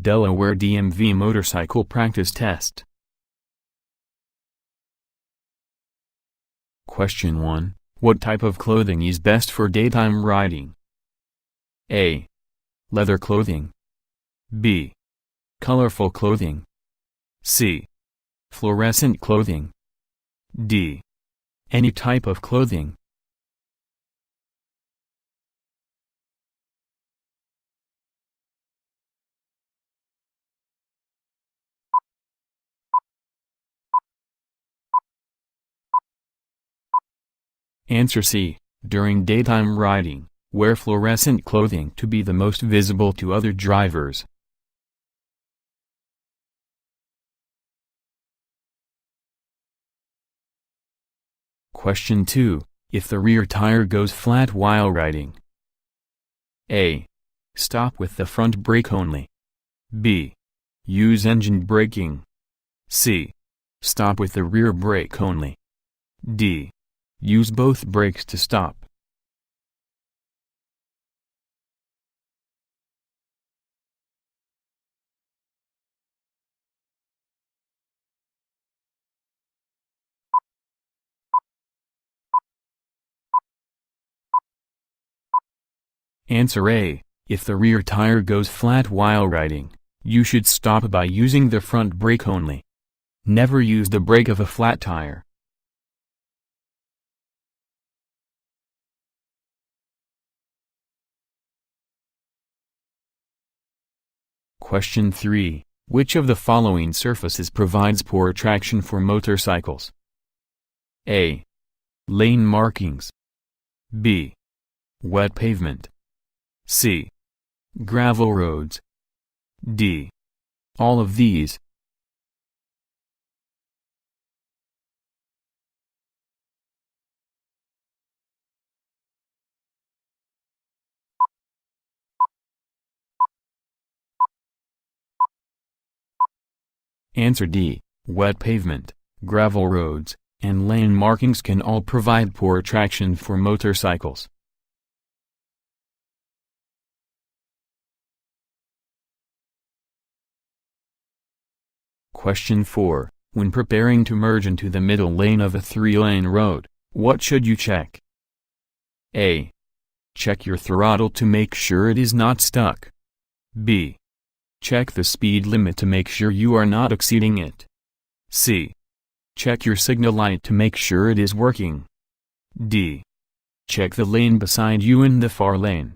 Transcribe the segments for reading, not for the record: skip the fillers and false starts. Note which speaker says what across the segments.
Speaker 1: Delaware DMV motorcycle practice test. Question 1. What type of clothing is best for daytime riding? A. Leather clothing. B. Colorful clothing. C. Fluorescent clothing. D. Any type of clothing. Answer C. During daytime riding, wear fluorescent clothing to be the most visible to other drivers. Question 2. If the rear tire goes flat while riding. A. Stop with the front brake only. B. Use engine braking. C. Stop with the rear brake only. D. Use both brakes to stop. Answer A. If the rear tire goes flat while riding, you should stop by using the front brake only. Never use the brake of a flat tire. Question 3. Which of the following surfaces provides poor traction for motorcycles? A. Lane markings. B. Wet pavement. C. Gravel roads. D. All of these. Answer D. Wet pavement, gravel roads, and lane markings can all provide poor traction for motorcycles. Question 4. When preparing to merge into the middle lane of a 3-lane road, what should you check? A. Check your throttle to make sure it is not stuck. B. Check the speed limit to make sure you are not exceeding it. C. Check your signal light to make sure it is working. D. Check the lane beside you in the far lane.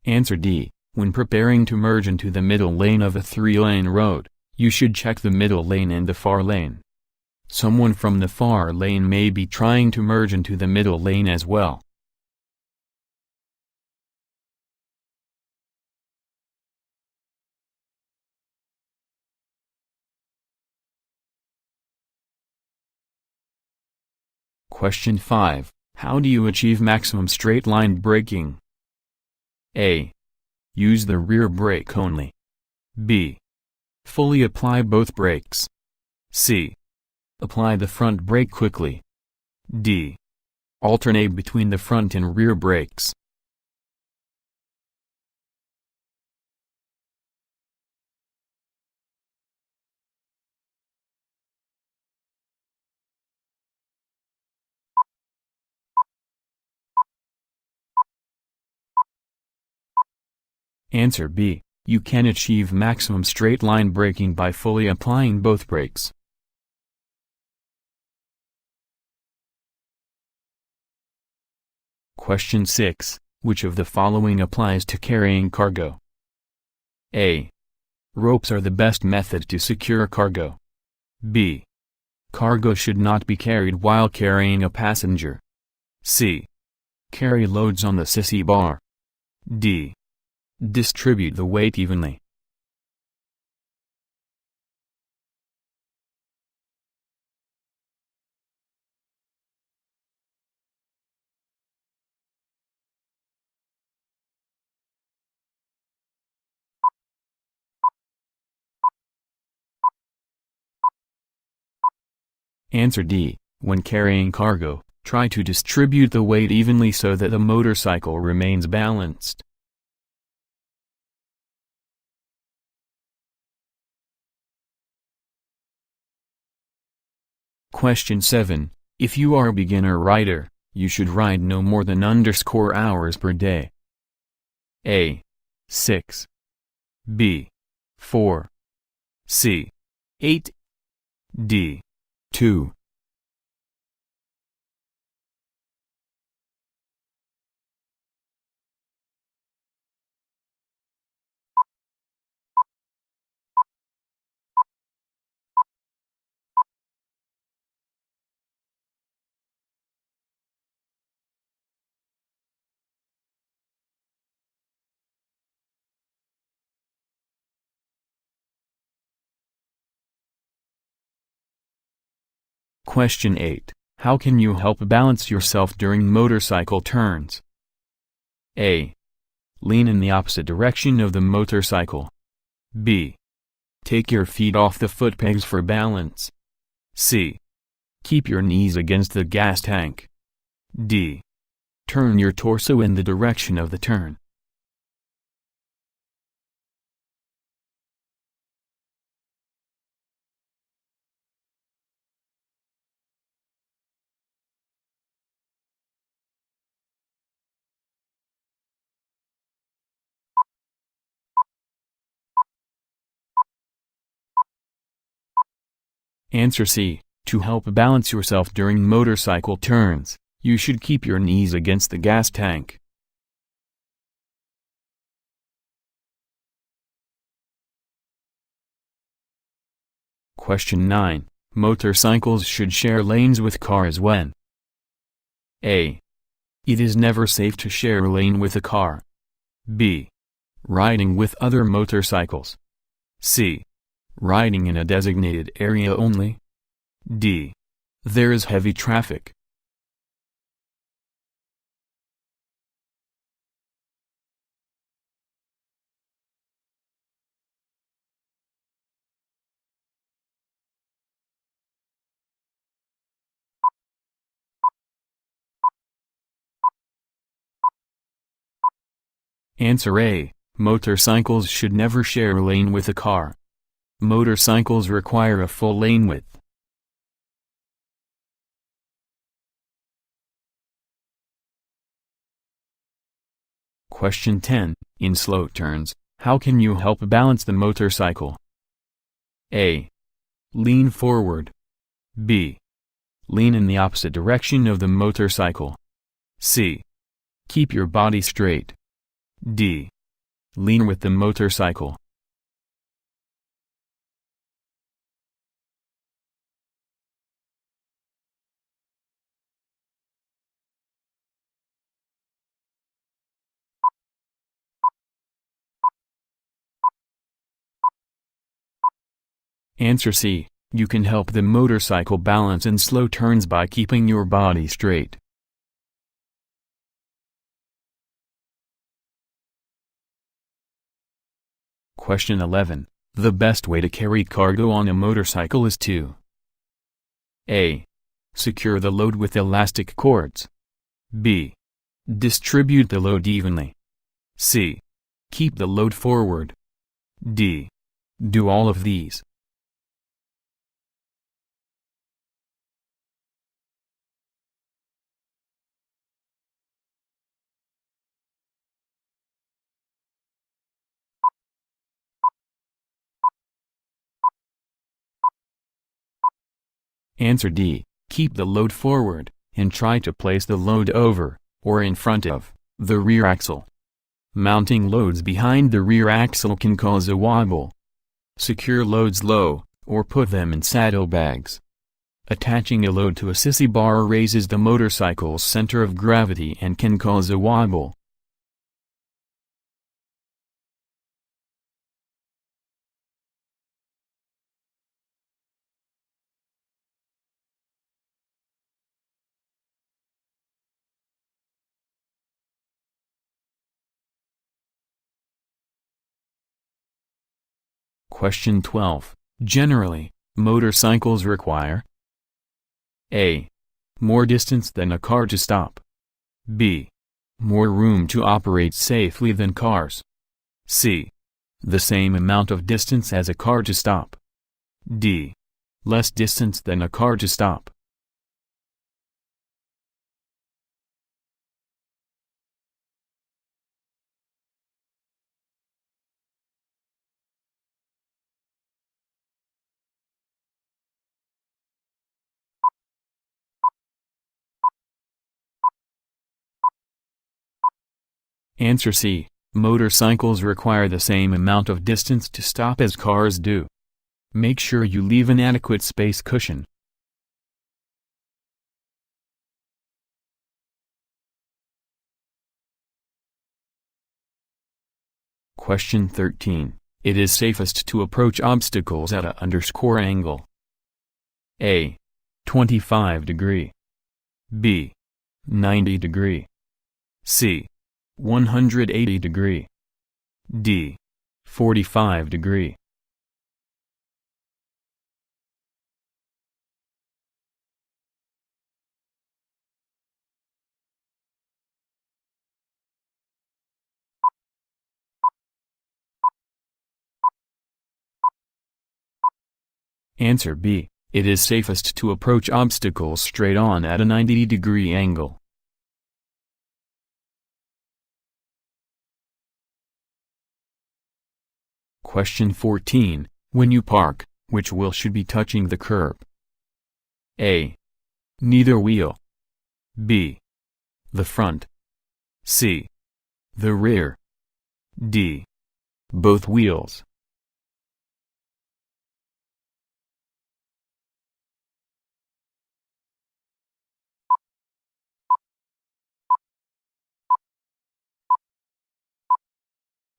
Speaker 1: Answer D. When preparing to merge into the middle lane of a 3-lane road, you should check the middle lane and the far lane. Someone from the far lane may be trying to merge into the middle lane as well. Question 5. How do you achieve maximum straight-line braking? A. Use the rear brake only. B. Fully apply both brakes. C. Apply the front brake quickly. D. Alternate between the front and rear brakes. Answer B. You can achieve maximum straight-line braking by fully applying both brakes. Question 6. Which of the following applies to carrying cargo? A. Ropes are the best method to secure cargo. B. Cargo should not be carried while carrying a passenger. C. Carry loads on the sissy bar. D. Distribute the weight evenly. Answer D. When carrying cargo, try to distribute the weight evenly so that the motorcycle remains balanced. Question 7. If you are a beginner rider, you should ride no more than _hours per day. A. 6. B. 4. C. 8. D. 2. Question 8. How can you help balance yourself during motorcycle turns? A. Lean in the opposite direction of the motorcycle. B. Take your feet off the foot pegs for balance. C. Keep your knees against the gas tank. D. Turn your torso in the direction of the turn. Answer C. To help balance yourself during motorcycle turns, you should keep your knees against the gas tank. Question 9. Motorcycles should share lanes with cars when? A. It is never safe to share a lane with a car. B. Riding with other motorcycles. C. Riding in a designated area only. D. There is heavy traffic. Answer A. Motorcycles should never share a lane with a car. Motorcycles require a full lane width. Question 10. In slow turns, how can you help balance the motorcycle? A. Lean forward. B. Lean in the opposite direction of the motorcycle. C. Keep your body straight. D. Lean with the motorcycle. Answer C. You can help the motorcycle balance in slow turns by keeping your body straight. Question 11. The best way to carry cargo on a motorcycle is to A. Secure the load with elastic cords. B. Distribute the load evenly. C. Keep the load forward. D. Do all of these. Answer D. Keep the load forward, and try to place the load over, or in front of, the rear axle. Mounting loads behind the rear axle can cause a wobble. Secure loads low, or put them in saddlebags. Attaching a load to a sissy bar raises the motorcycle's center of gravity and can cause a wobble. Question 12. Generally, motorcycles require A. More distance than a car to stop. B. More room to operate safely than cars. C. The same amount of distance as a car to stop. D. Less distance than a car to stop. Answer C. Motorcycles require the same amount of distance to stop as cars do. Make sure you leave an adequate space cushion. Question 13. It is safest to approach obstacles at a _ angle. A. 25 degree. B. 90 degree. C. 180 degree. D. 45 degree. Answer B. It is safest to approach obstacles straight on at a 90-degree angle. Question 14. When you park, which wheel should be touching the curb? A. Neither wheel. B. The front. C. The rear. D. Both wheels.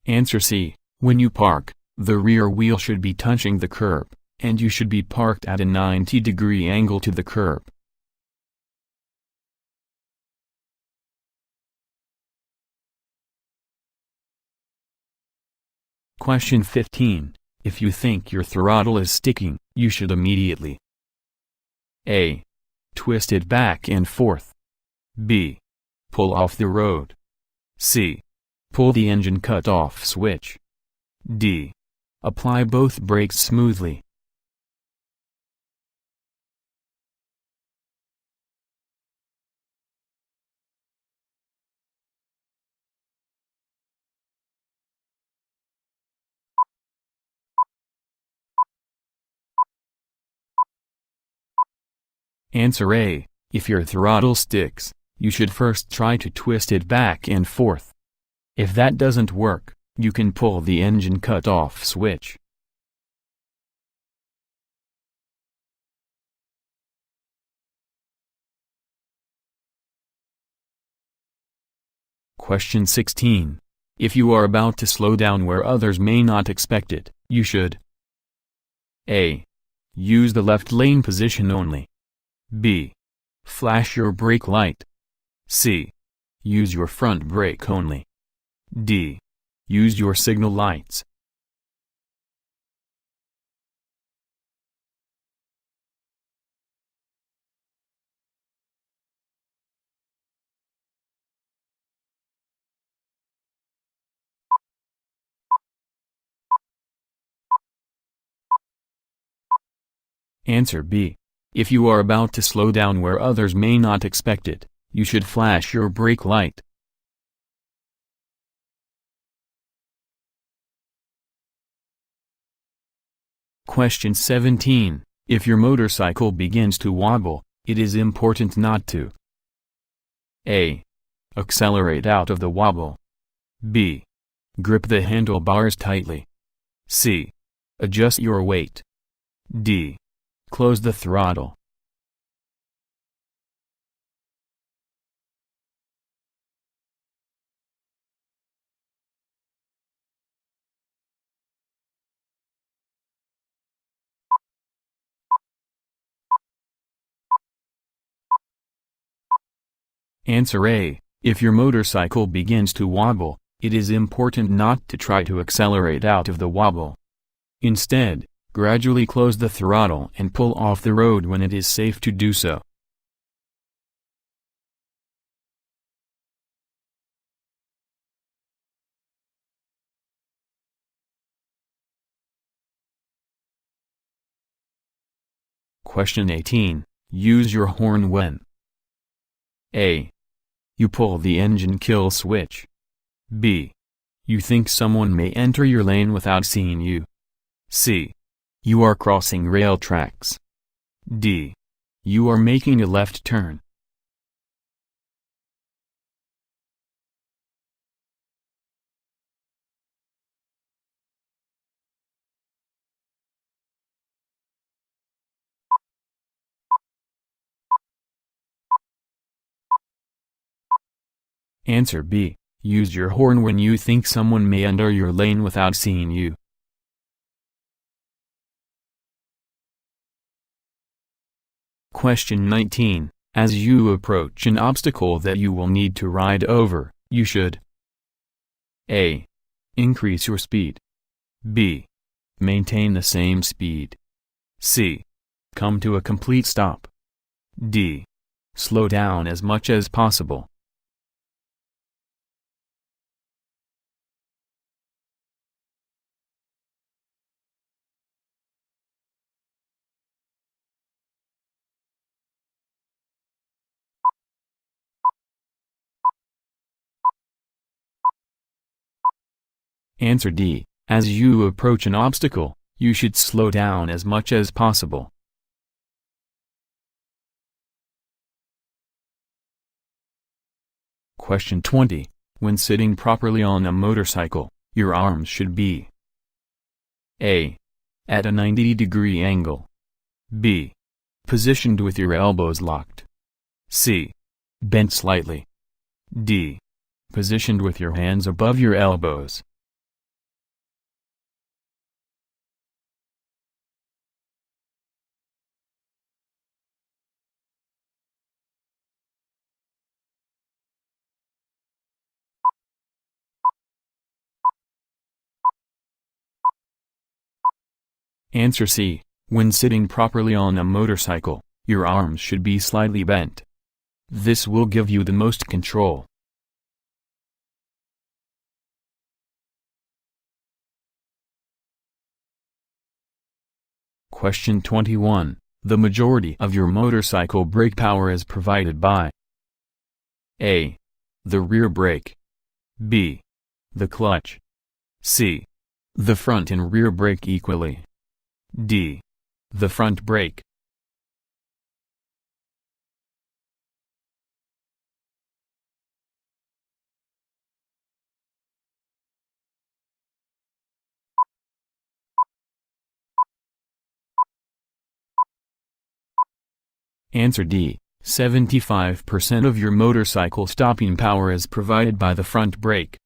Speaker 1: Answer C. When you park, the rear wheel should be touching the curb, and you should be parked at a 90-degree angle to the curb. Question 15. If you think your throttle is sticking, you should immediately A. Twist it back and forth. B. Pull off the road. C. Pull the engine cut-off switch. D. Apply both brakes smoothly. Answer A. If your throttle sticks, you should first try to twist it back and forth. If that doesn't work, you can pull the engine cut-off switch. Question 16. If you are about to slow down where others may not expect it, you should A. Use the left lane position only. B. Flash your brake light. C. Use your front brake only. D. Use your signal lights. Answer B. If you are about to slow down where others may not expect it, you should flash your brake light. Question 17. If your motorcycle begins to wobble, it is important not to A. Accelerate out of the wobble. B. Grip the handlebars tightly. C. Adjust your weight. D. Close the throttle. Answer A. If your motorcycle begins to wobble, it is important not to try to accelerate out of the wobble. Instead, gradually close the throttle and pull off the road when it is safe to do so. Question 18. Use your horn when A. You pull the engine kill switch. B. You think someone may enter your lane without seeing you. C. You are crossing rail tracks. D. You are making a left turn. Answer B. Use your horn when you think someone may enter your lane without seeing you. Question 19. As you approach an obstacle that you will need to ride over, you should A. Increase your speed. B. Maintain the same speed. C. Come to a complete stop. D. Slow down as much as possible. Answer D. As you approach an obstacle, you should slow down as much as possible. Question 20. When sitting properly on a motorcycle, your arms should be A. At a 90-degree angle. B. Positioned with your elbows locked. C. Bent slightly. D. Positioned with your hands above your elbows. Answer C. When sitting properly on a motorcycle, your arms should be slightly bent. This will give you the most control. Question 21. The majority of your motorcycle brake power is provided by A. The rear brake. B. The clutch. C. The front and rear brake equally. D. The front brake. Answer D. 75% of your motorcycle stopping power is provided by the front brake.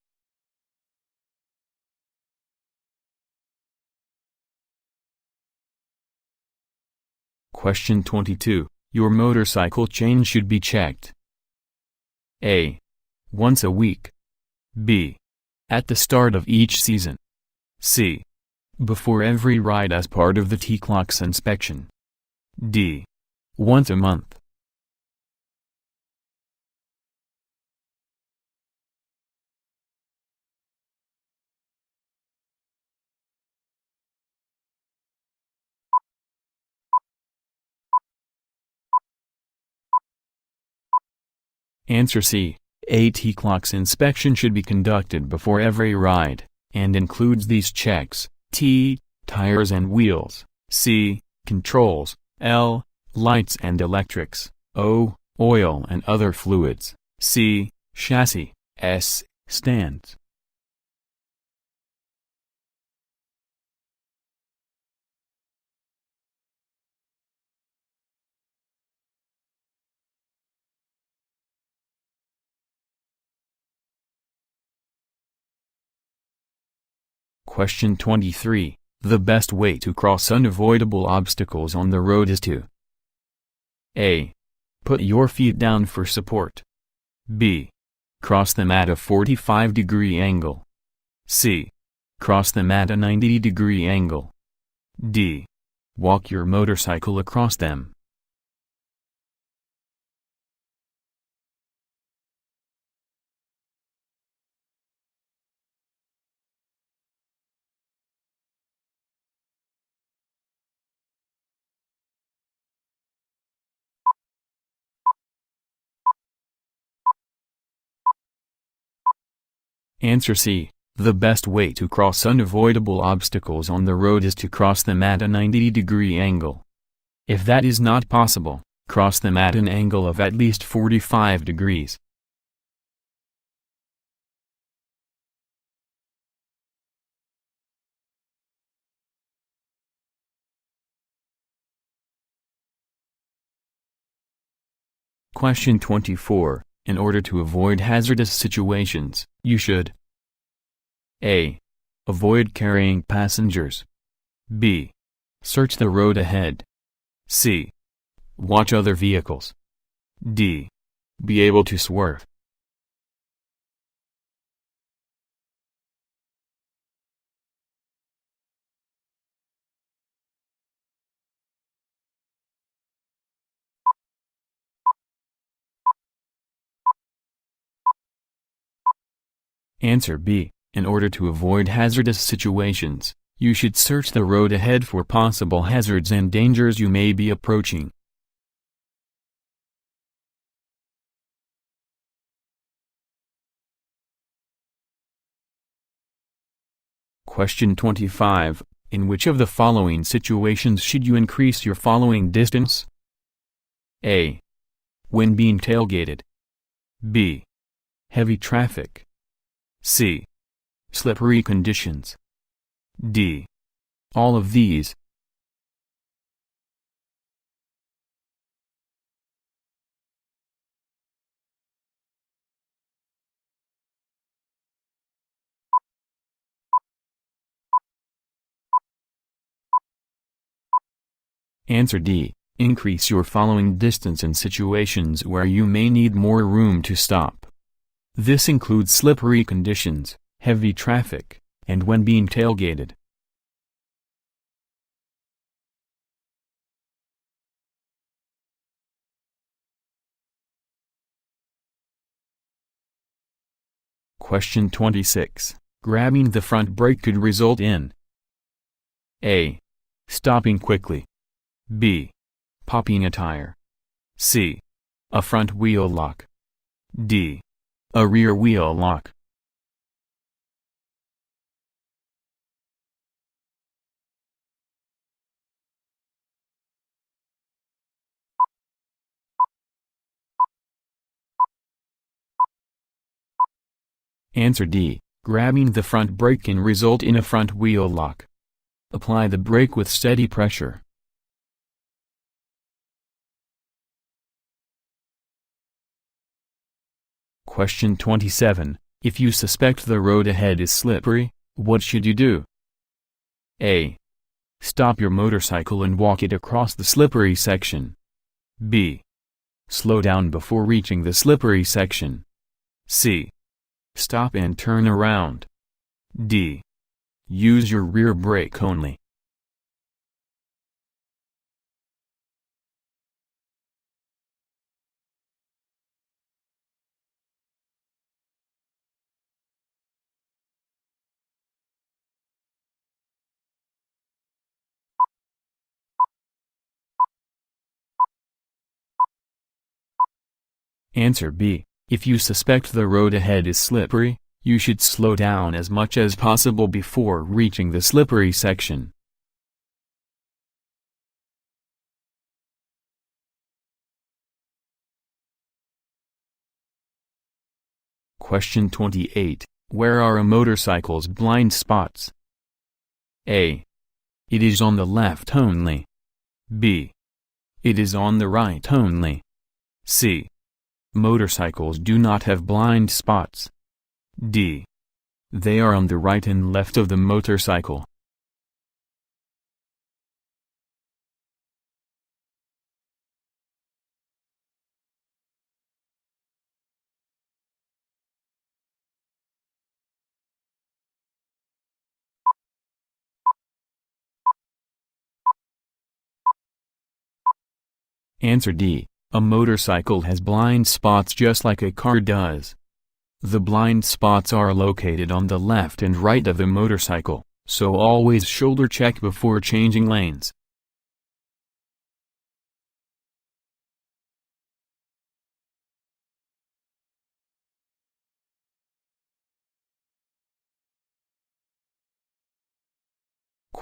Speaker 1: Question 22. Your motorcycle chain should be checked. A. Once a week. B. At the start of each season. C. Before every ride as part of the T-Clocks inspection. D. Once a month. Answer C. A T-Clocks inspection should be conducted before every ride, and includes these checks: T. Tires and wheels. C. Controls. L. Lights and electrics. O. Oil and other fluids. C. Chassis. S. Stands. Question 23. The best way to cross unavoidable obstacles on the road is to A. Put your feet down for support. B. Cross them at a 45-degree angle. C. Cross them at a 90-degree angle. D. Walk your motorcycle across them. Answer C. The best way to cross unavoidable obstacles on the road is to cross them at a 90-degree angle. If that is not possible, cross them at an angle of at least 45 degrees. Question 24. In order to avoid hazardous situations, you should A. Avoid carrying passengers. B. Search the road ahead. C. Watch other vehicles. D. Be able to swerve. Answer B. In order to avoid hazardous situations, you should search the road ahead for possible hazards and dangers you may be approaching. Question 25. In which of the following situations should you increase your following distance? A. When being tailgated. B. Heavy traffic. C. Slippery conditions. D. All of these. Answer D. Increase your following distance in situations where you may need more room to stop. This includes slippery conditions, heavy traffic, and when being tailgated. Question 26. Grabbing the front brake could result in A. Stopping quickly. B. Popping a tire. C. A front wheel lock. D. A rear wheel lock. Answer D. Grabbing the front brake can result in a front wheel lock. Apply the brake with steady pressure. Question 27. If you suspect the road ahead is slippery, what should you do? A. Stop your motorcycle and walk it across the slippery section. B. Slow down before reaching the slippery section. C. Stop and turn around. D. Use your rear brake only. Answer B. If you suspect the road ahead is slippery, you should slow down as much as possible before reaching the slippery section. Question 28. Where are a motorcycle's blind spots? A. It is on the left only. B. It is on the right only. C. Motorcycles do not have blind spots. D. They are on the right and left of the motorcycle. Answer D. A motorcycle has blind spots just like a car does. The blind spots are located on the left and right of the motorcycle, so always shoulder check before changing lanes.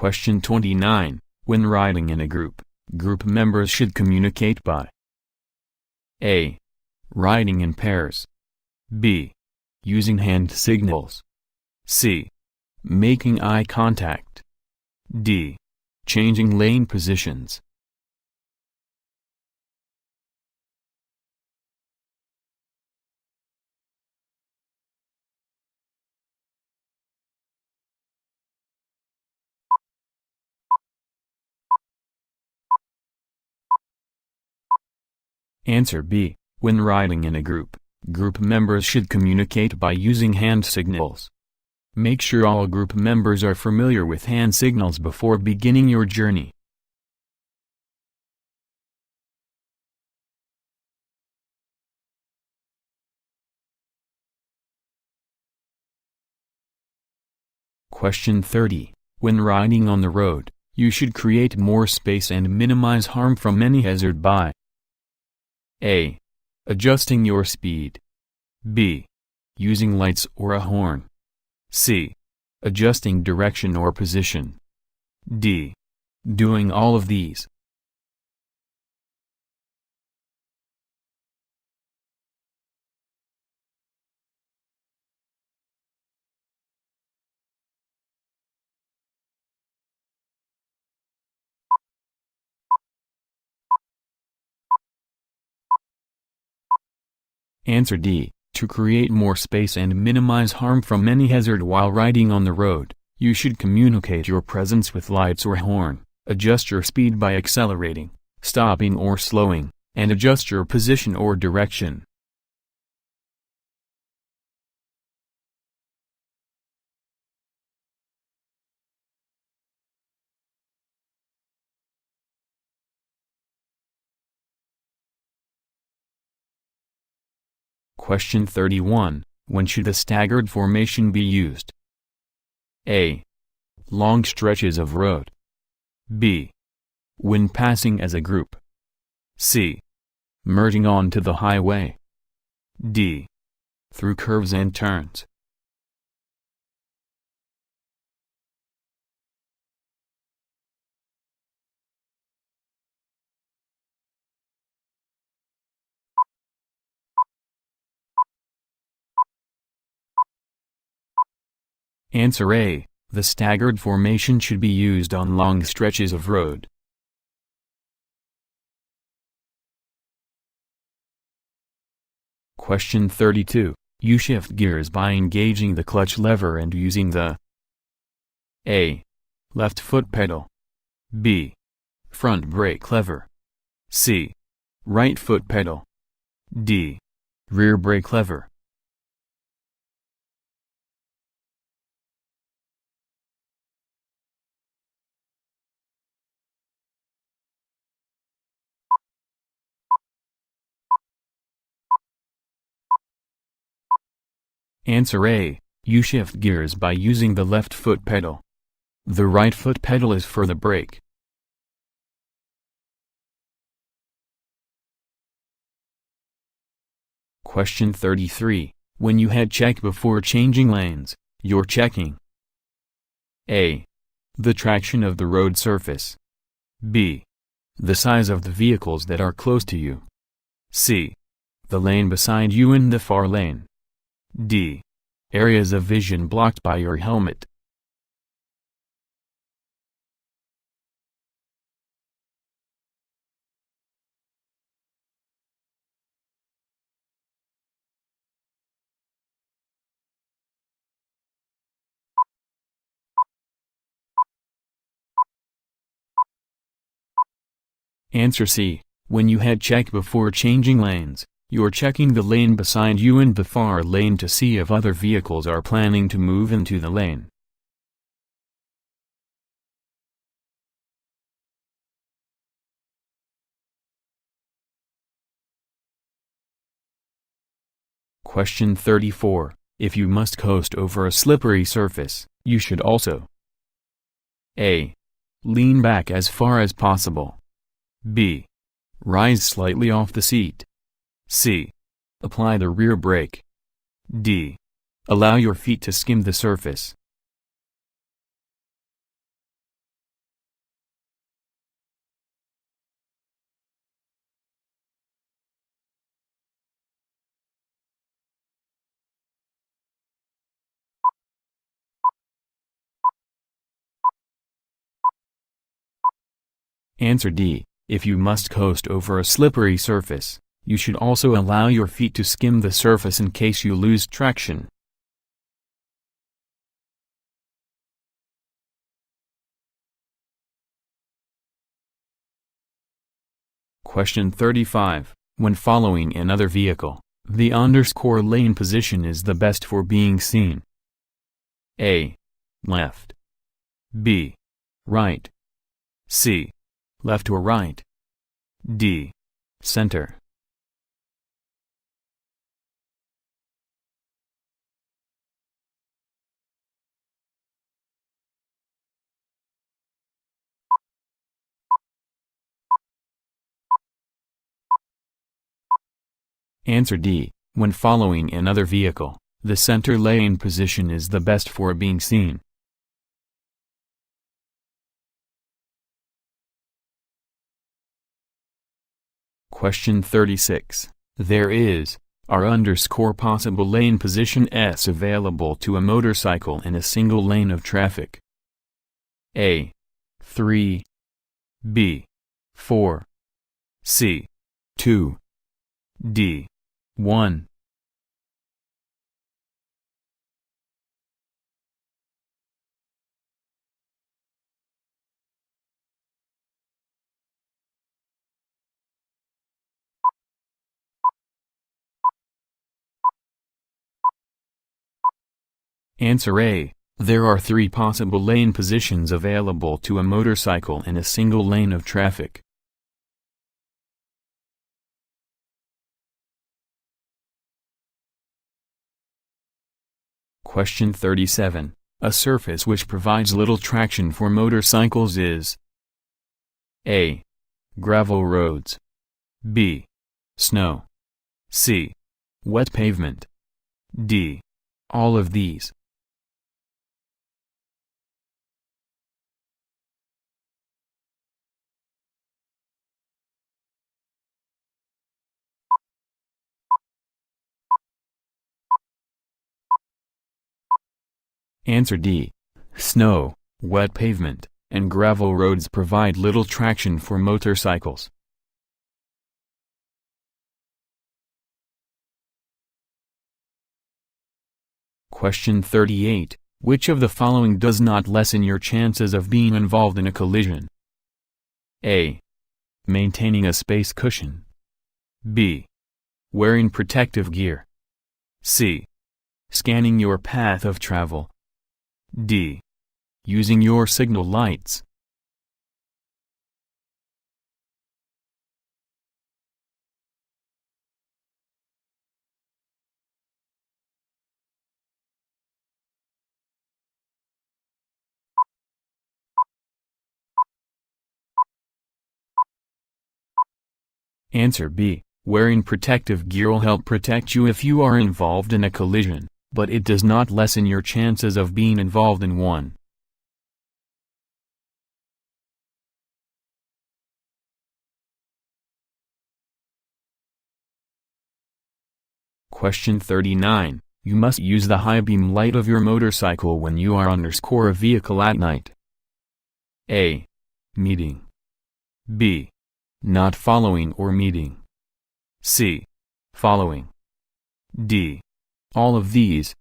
Speaker 1: Question 29. When riding in a group, group members should communicate by A. Riding in pairs. B. Using hand signals. C. Making eye contact. D. Changing lane positions. Answer B. When riding in a group, group members should communicate by using hand signals. Make sure all group members are familiar with hand signals before beginning your journey. Question 30. When riding on the road, you should create more space and minimize harm from any hazard by A. Adjusting your speed. B. Using lights or a horn. C. Adjusting direction or position. D. Doing all of these. Answer D. To create more space and minimize harm from any hazard while riding on the road, you should communicate your presence with lights or horn, adjust your speed by accelerating, stopping or slowing, and adjust your position or direction. Question 31. When should a staggered formation be used? A. Long stretches of road. B. When passing as a group. C. Merging onto the highway. D. Through curves and turns. Answer A. The staggered formation should be used on long stretches of road. Question 32. You shift gears by engaging the clutch lever and using the A. Left foot pedal. B. Front brake lever. C. Right foot pedal. D. Rear brake lever. Answer A. You shift gears by using the left foot pedal. The right foot pedal is for the brake. Question 33. When you head check before changing lanes, you're checking A. The traction of the road surface. B. The size of the vehicles that are close to you. C. The lane beside you in the far lane. D. Areas of vision blocked by your helmet. Answer C. When you head check before changing lanes, you're checking the lane beside you and the far lane to see if other vehicles are planning to move into the lane. Question 34. If you must coast over a slippery surface, you should also A. Lean back as far as possible. B. Rise slightly off the seat. C. Apply the rear brake. D. Allow your feet to skim the surface. Answer D. If you must coast over a slippery surface, you should also allow your feet to skim the surface in case you lose traction. Question 35. When following another vehicle, the underscore lane position is the best for being seen. A. Left. B. Right. C. Left or right. D. Center. Answer D. When following another vehicle, the center lane position is the best for being seen. Question 36. There are underscore possible lane position S available to a motorcycle in a single lane of traffic. A. 3. B. 4. C. 2. D. 1. Answer A. There are 3 possible lane positions available to a motorcycle in a single lane of traffic. Question 37. A surface which provides little traction for motorcycles is A. Gravel roads. B. Snow. C. Wet pavement. D. All of these. Answer D. Snow, wet pavement, and gravel roads provide little traction for motorcycles. Question 38. Which of the following does not lessen your chances of being involved in a collision? A. Maintaining a space cushion. B. Wearing protective gear. C. Scanning your path of travel. D. Using your signal lights. Answer B. Wearing protective gear will help protect you if you are involved in a collision, but it does not lessen your chances of being involved in one. Question 39. You must use the high beam light of your motorcycle when you are underscore a vehicle at night. A. Meeting. B. Not following or meeting. C. Following. D. All of these.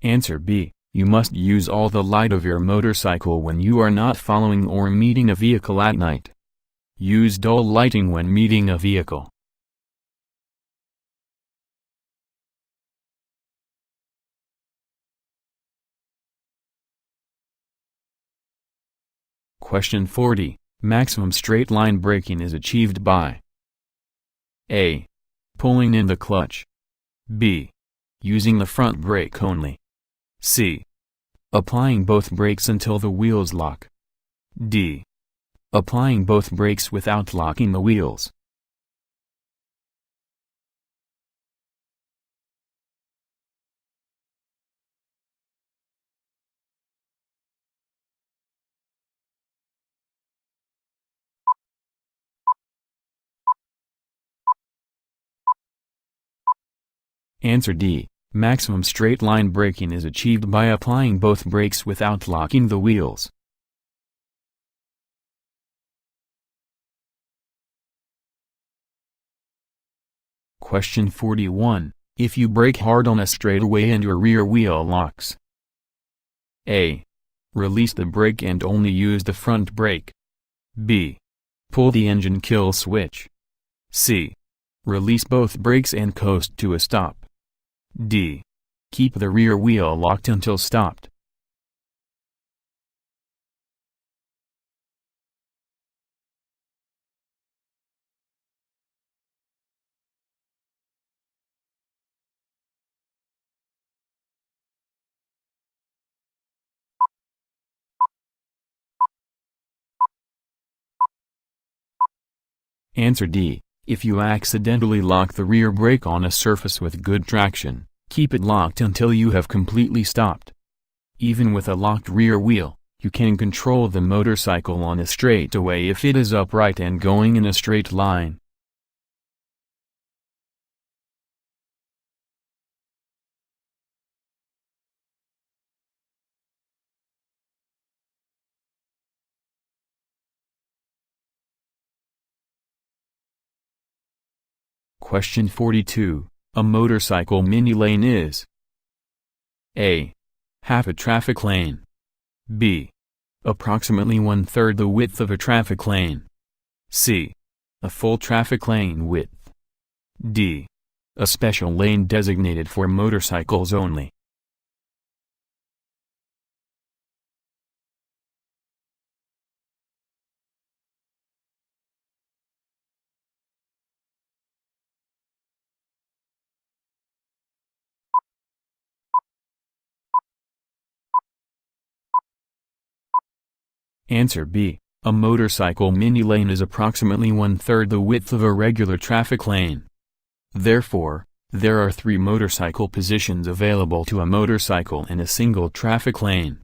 Speaker 1: Answer B. You must use all the light of your motorcycle when you are not following or meeting a vehicle at night. Use dull lighting when meeting a vehicle. Question 40. Maximum straight line braking is achieved by A. Pulling in the clutch. B. Using the front brake only. C. Applying both brakes until the wheels lock. D. Applying both brakes without locking the wheels. Answer D. Maximum straight-line braking is achieved by applying both brakes without locking the wheels. Question 41. If you brake hard on a straightaway and your rear wheel locks. A. Release the brake and only use the front brake. B. Pull the engine kill switch. C. Release both brakes and coast to a stop. D. Keep the rear wheel locked until stopped. Answer D. If you accidentally lock the rear brake on a surface with good traction, keep it locked until you have completely stopped. Even with a locked rear wheel, you can control the motorcycle on a straightaway if it is upright and going in a straight line. Question 42. A motorcycle mini lane is A. Half a traffic lane. B. Approximately 1/3 the width of a traffic lane. C. A full traffic lane width. D. A special lane designated for motorcycles only. Answer B. A motorcycle mini lane is approximately 1/3 the width of a regular traffic lane. Therefore, there are 3 motorcycle positions available to a motorcycle in a single traffic lane.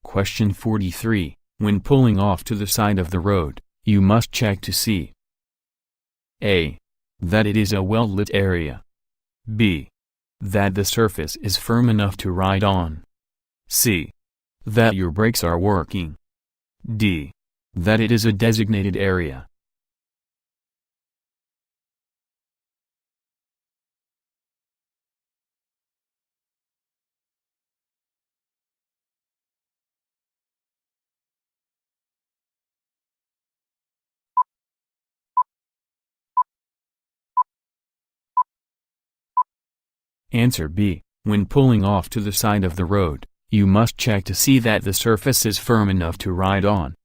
Speaker 1: Question 43. When pulling off to the side of the road, you must check to see A. That it is a well-lit area. B. That the surface is firm enough to ride on. C. That your brakes are working. D. That it is a designated area. Answer B. When pulling off to the side of the road, you must check to see that the surface is firm enough to ride on.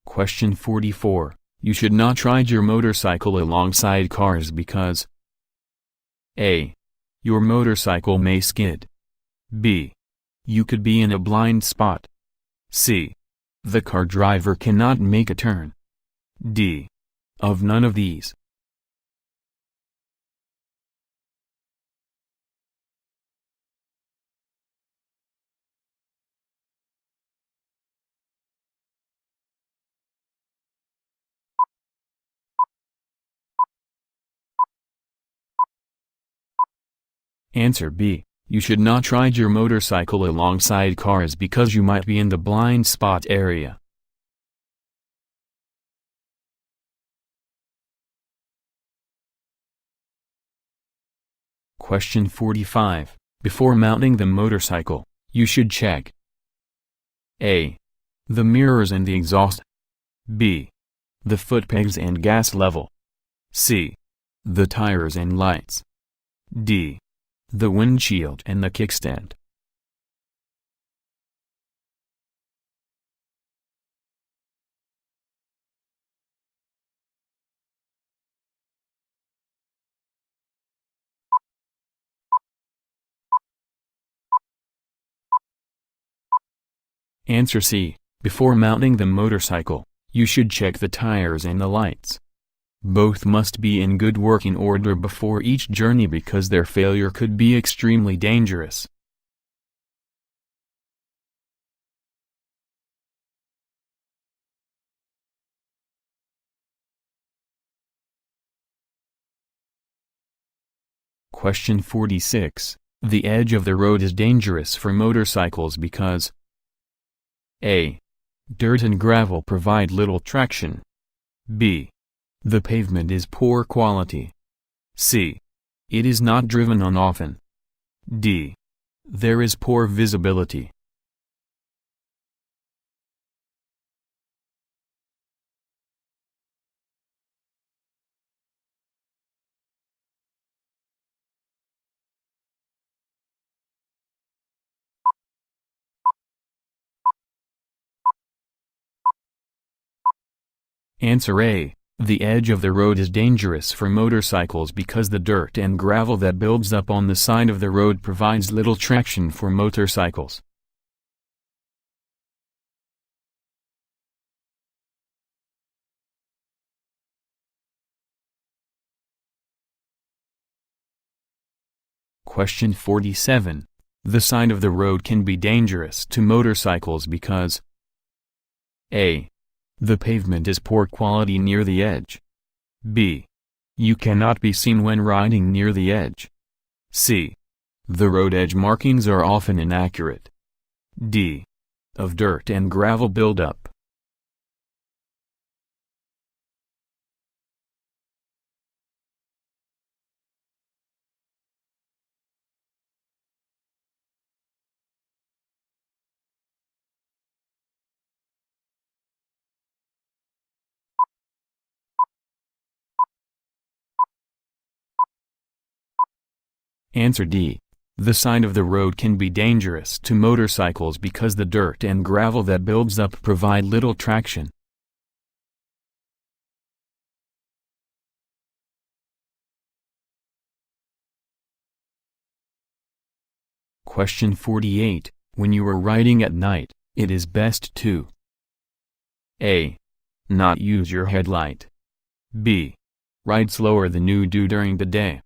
Speaker 1: Question 44. You should not ride your motorcycle alongside cars because A. Your motorcycle may skid. B. You could be in a blind spot. C. The car driver cannot make a turn. D. Of none of these. Answer B. You should not ride your motorcycle alongside cars because you might be in the blind spot area. Question 45. Before mounting the motorcycle, you should check A. The mirrors and the exhaust. B. The foot pegs and gas level. C. The tires and lights. D. The windshield and the kickstand. Answer C. Before mounting the motorcycle, you should check the tires and the lights. Both must be in good working order before each journey because their failure could be extremely dangerous. Question 46. The edge of the road is dangerous for motorcycles because A. Dirt and gravel provide little traction. B. The pavement is poor quality. C. It is not driven on often. D. There is poor visibility. Answer A. The edge of the road is dangerous for motorcycles because the dirt and gravel that builds up on the side of the road provides little traction for motorcycles. Question 47. The side of the road can be dangerous to motorcycles because A. The pavement is poor quality near the edge. B. You cannot be seen when riding near the edge. C. The road edge markings are often inaccurate. D. Of dirt and gravel buildup. Answer D. The side of the road can be dangerous to motorcycles because the dirt and gravel that builds up provide little traction. Question 48. When you are riding at night, it is best to A. Not use your headlight. B. Ride slower than you do during the day.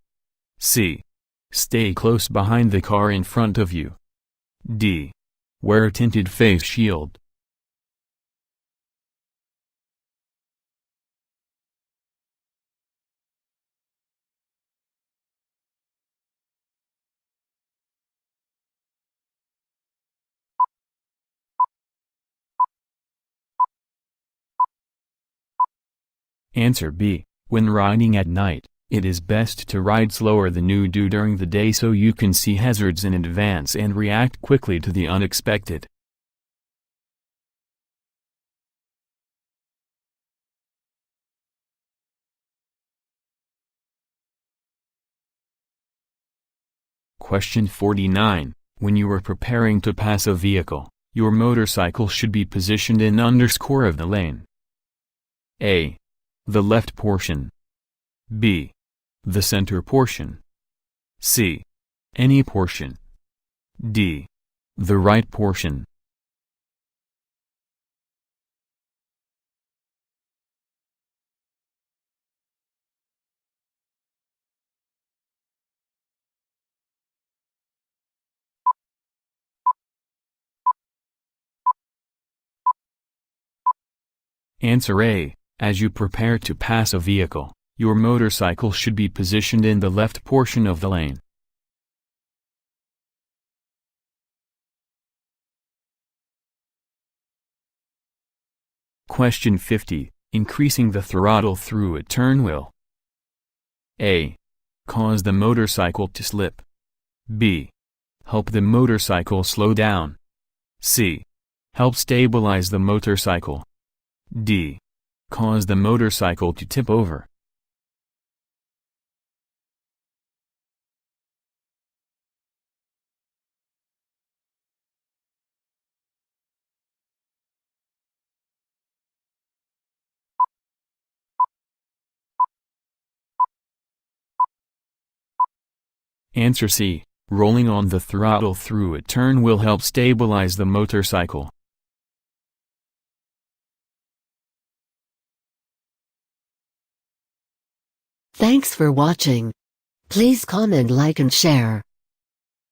Speaker 1: C. Stay close behind the car in front of you. D. Wear a tinted face shield. Answer B. When riding at night, it is best to ride slower than you do during the day so you can see hazards in advance and react quickly to the unexpected. Question 49. When you are preparing to pass a vehicle, your motorcycle should be positioned in underscore of the lane. A. The left portion. B. The center portion. C. Any portion. D. The right portion. Answer A. As you prepare to pass a vehicle, your motorcycle should be positioned in the left portion of the lane. Question 50. Increasing the throttle through a turn will A. Cause the motorcycle to slip. B. Help the motorcycle slow down. C. Help stabilize the motorcycle. D. Cause the motorcycle to tip over. Answer C. Rolling on the throttle through a turn will help stabilize the motorcycle.
Speaker 2: Thanks for watching. Please comment, like and share.